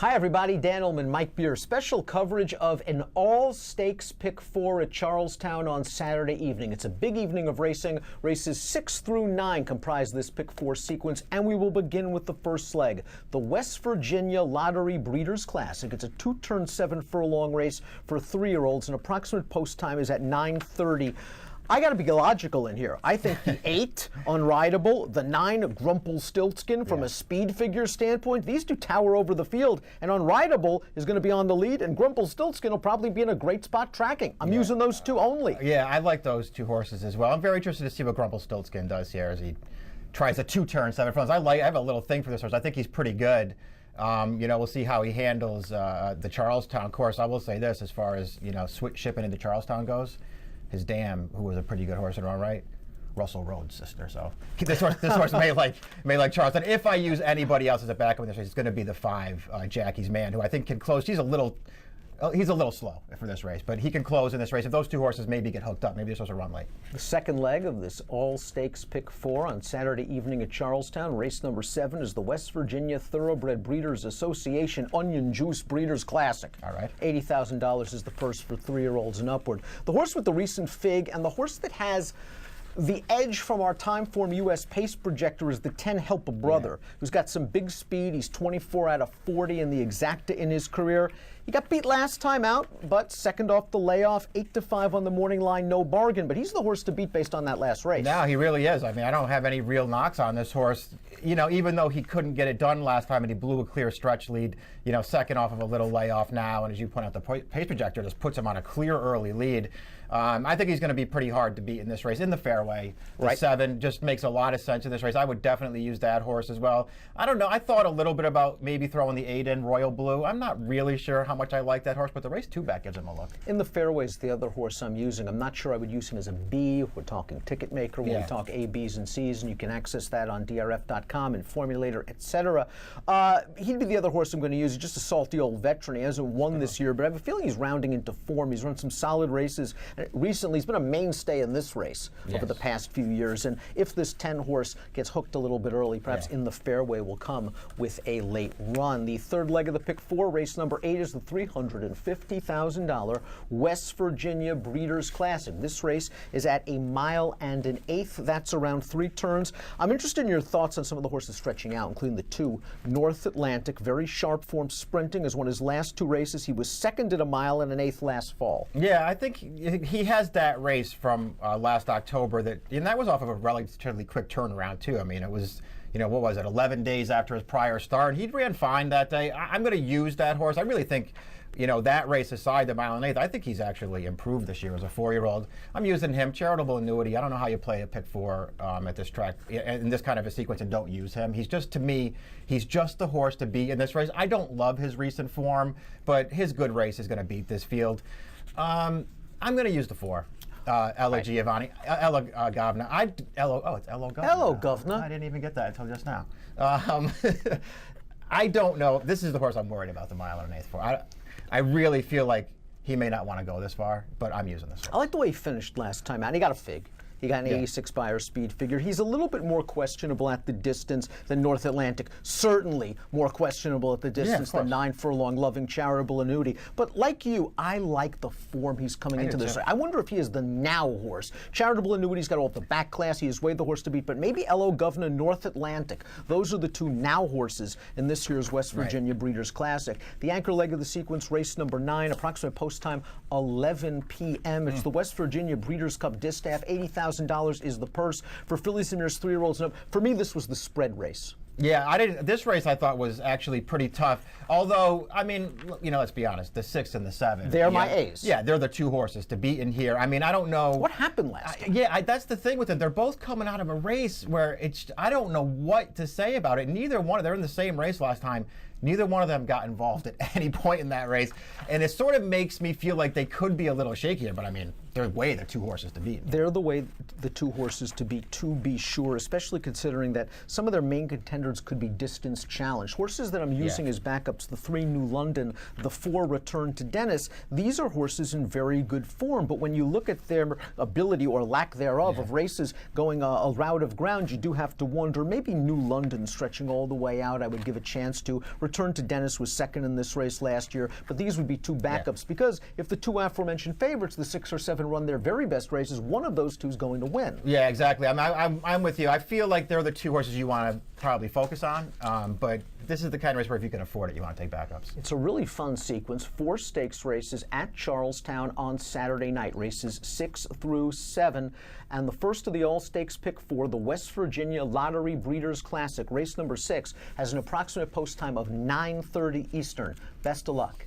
Hi everybody, Dan Illman Mike Beer. Special coverage of an all-stakes pick 4 at Charlestown on Saturday evening. It's a big evening of racing. Races 6 through 9 comprise this pick 4 sequence, and we will begin with the first leg, the West Virginia Lottery Breeders' Classic. It's a 2-turn 7-furlong race for 3-year-olds, and approximate post time is at 9:30. I got to be logical in here. I think the 8, Unrideable, the 9, Grumpelstiltskin, from a speed figure standpoint, these two tower over the field, and Unrideable is going to be on the lead, and Grumpelstiltskin will probably be in a great spot tracking. I'm using those two only. Yeah, I like those two horses as well. I'm very interested to see what Grumpelstiltskin does here as he tries a 2-turn 7 furlongs. I have a little thing for this horse. I think he's pretty good. We'll see how he handles the Charlestown course. I will say this, as far as shipping into Charlestown goes. His dam, who was a pretty good horse in her own right, Russell Rhodes' sister. So this horse may like Charleston. If I use anybody else as a backup in this race, it's going to be the 5, Jackie's Man, who I think can close. He's a little slow for this race, but he can close in this race. If those two horses maybe get hooked up, maybe this horse will run late. The second leg of this all-stakes pick 4 on Saturday evening at Charlestown. Race number 7 is the West Virginia Thoroughbred Breeders Association Onion Juice Breeders' Classic. All right. $80,000 is the purse for 3-year-olds and upward. The horse with the recent fig and the horse that has the edge from our Timeform U.S. pace projector is the 10 Help a Brother, who's got some big speed. He's 24 out of 40 in the exacta in his career. He got beat last time out, but second off the layoff, 8-5 on the morning line, no bargain. But he's the horse to beat based on that last race. No, he really is. I mean, I don't have any real knocks on this horse. Even though he couldn't get it done last time and he blew a clear stretch lead, second off of a little layoff now, and as you point out, the pace projector just puts him on a clear early lead. I think he's going to be pretty hard to beat in this race. In the fairway, the 7 just makes a lot of sense in this race. I would definitely use that horse as well. I don't know. I thought a little bit about maybe throwing the 8 in, Royal Blue. I'm not really sure how much I like that horse, but the race 2-back gives him a look. In the fairways, the other horse I'm using, I'm not sure I would use him as a B. If we're talking ticket maker, when we talk A, Bs, and Cs, and you can access that on DRF.com and Formulator, etc. He'd be the other horse I'm going to use. He's just a salty old veteran. He hasn't won this year, but I have a feeling he's rounding into form. He's run some solid races. Recently, he's been a mainstay in this race over the past few years. And if this 10 horse gets hooked a little bit early, perhaps in the fairway will come with a late run. The third leg of the pick 4, race number 8, is the $350,000 West Virginia Breeders' Classic. This race is at 1 mile and an eighth. That's around 3 turns. I'm interested in your thoughts on some of the horses stretching out, including the 2 North Atlantic, very sharp form sprinting. As won his last 2 races. He was second at 1 mile and an eighth last fall. Yeah, I think he has that race from last October, and that was off of a relatively quick turnaround too. I mean, it was, what was it, 11 days after his prior start. He ran fine that day. I'm going to use that horse. I really think, that race aside, the 1 mile and eighth, I think he's actually improved this year as a 4-year-old. I'm using him. Charitable Annuity. I don't know how you play a pick 4 at this track in this kind of a sequence and don't use him. He's just, to me, he's just the horse to beat in this race. I don't love his recent form, but his good race is going to beat this field. I'm going to use the 4. Ella Giovanni, Ella Govna. It's Ella Govna. Hello, Govna. I didn't even get that until just now. I don't know. This is the horse I'm worried about, the 1 mile and an eighth for. I really feel like he may not want to go this far, but I'm using this horse. I like the way he finished last time out. He got a fig. He got an 86 Beyer speed figure. He's a little bit more questionable at the distance than North Atlantic. Certainly more questionable at the distance than 9 Furlong Loving Charitable Annuity. But like you, I like the form he's coming into this. I wonder if he is the now horse. Charitable Annuity's got all the back class. He is way the horse to beat. But maybe L.O. Governor, North Atlantic. Those are the 2 now horses in this year's West Virginia Breeders' Classic. The anchor leg of the sequence, race number 9, approximate post time 11 p.m. It's the West Virginia Breeders' Cup Distaff. $80,000 is the purse for fillies and mares 3-year-olds and up. For me, this was the spread race. Yeah, this race I thought was actually pretty tough. Although, I mean, let's be honest, the 6 and the 7. They're my A's. Yeah, they're the 2 horses to beat in here. I mean, I don't know. What happened last time? That's the thing with them. They're both coming out of a race where I don't know what to say about it. They're in the same race last time. Neither one of them got involved at any point in that race. And it sort of makes me feel like they could be a little shakier, but I mean, they're the 2 horses to beat. They're the 2 horses to beat, to be sure, especially considering that some of their main contenders could be distance challenged. Horses that I'm using as backups, the 3 New London, the 4 Return to Dennis, these are horses in very good form. But when you look at their ability or lack thereof of races going a route of ground, you do have to wonder, maybe New London stretching all the way out, I would give a chance to. return to Dennis was second in this race last year, but these would be two backups because if the two aforementioned favorites, the 6 or 7, run their very best races, one of those two is going to win. Yeah, exactly. I'm with you. I feel like they're the two horses you want to probably focus on, but this is the kind of race where if you can afford it, you want to take backups. It's a really fun sequence. 4 stakes races at Charlestown on Saturday night, races 6 through 7. And the first of the all-stakes pick 4, the West Virginia Lottery Breeders' Classic, race number 6, has an approximate post time of 9:30 Eastern. Best of luck.